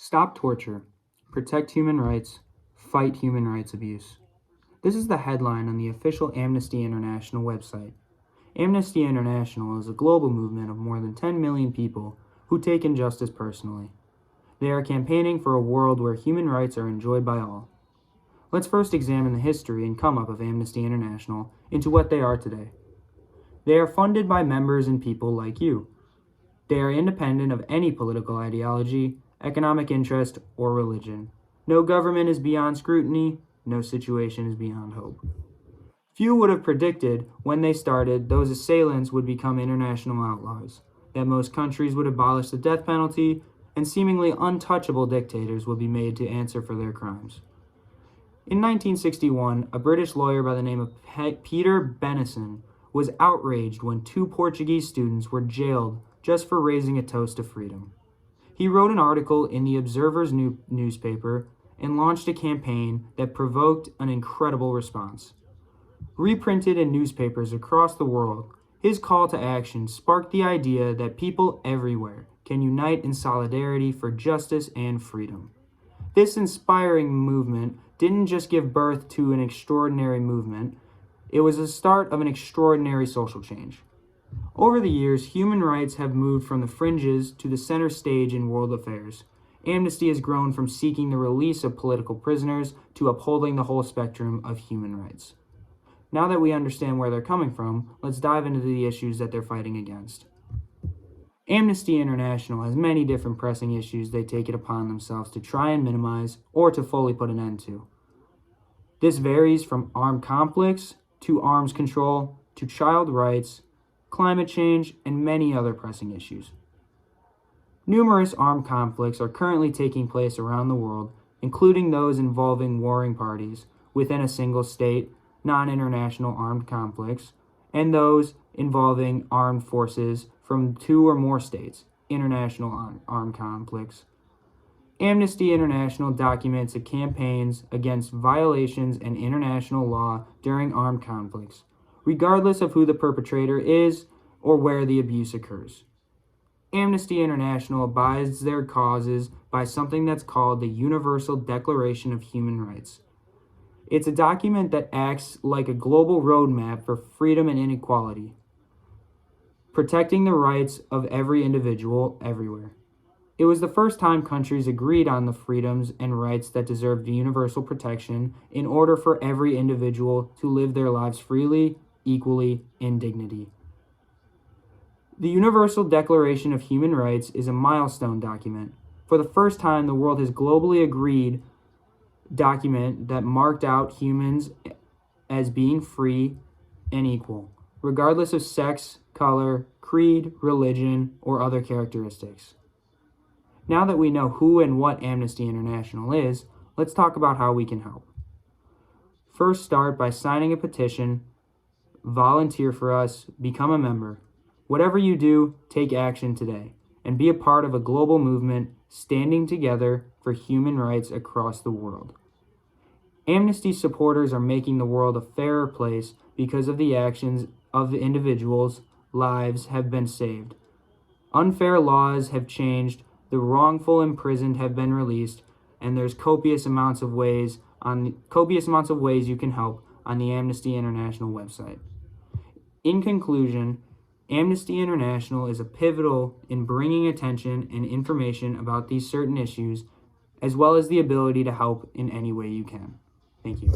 Stop torture, protect human rights, fight human rights abuse. This is the headline on the official Amnesty International website. Amnesty International is a global movement of more than 10 million people who take injustice personally. They are campaigning for a world where human rights are enjoyed by all. Let's first examine the history and come up of Amnesty International into what they are today. They are funded by members and people like you. They are independent of any political ideology, economic interest, or religion. No government is beyond scrutiny. No situation is beyond hope. Few would have predicted when they started those assailants would become international outlaws, that most countries would abolish the death penalty, and seemingly untouchable dictators would be made to answer for their crimes. In 1961, a British lawyer by the name of Peter Benison was outraged when two Portuguese students were jailed just for raising a toast to freedom. He wrote an article in the Observer's newspaper and launched a campaign that provoked an incredible response. Reprinted in newspapers across the world, his call to action sparked the idea that people everywhere can unite in solidarity for justice and freedom. This inspiring movement didn't just give birth to an extraordinary movement, it was the start of an extraordinary social change. Over the years, human rights have moved from the fringes to the center stage in world affairs. Amnesty has grown from seeking the release of political prisoners to upholding the whole spectrum of human rights. Now that we understand where they're coming from, let's dive into the issues that they're fighting against. Amnesty International has many different pressing issues they take it upon themselves to try and minimize or to fully put an end to. This varies from armed conflicts to arms control to child rights, climate change, and many other pressing issues. Numerous armed conflicts are currently taking place around the world, including those involving warring parties within a single state, non-international armed conflicts, and those involving armed forces from two or more states, international armed conflicts. Amnesty International documents the campaigns against violations and international law during armed conflicts, regardless of who the perpetrator is or where the abuse occurs. Amnesty International abides their causes by something that's called the Universal Declaration of Human Rights. It's a document that acts like a global roadmap for freedom and inequality, protecting the rights of every individual everywhere. It was the first time countries agreed on the freedoms and rights that deserved universal protection in order for every individual to live their lives freely, equally, in dignity. The Universal Declaration of Human Rights is a milestone document. For the first time, the world has globally agreed document that marked out humans as being free and equal, regardless of sex, color, creed, religion, or other characteristics. Now that we know who and what Amnesty International is, let's talk about how we can help. First, start by signing a petition, volunteer for us, become a member. Whatever you do, take action today and be a part of a global movement standing together for human rights across the world. Amnesty supporters are making the world a fairer place because of the actions of the individuals' lives have been saved. Unfair laws have changed, the wrongful imprisoned have been released, and there's copious amounts of ways you can help on the Amnesty International website. In conclusion, Amnesty International is a pivotal in bringing attention and information about these certain issues, as well as the ability to help in any way you can. Thank you.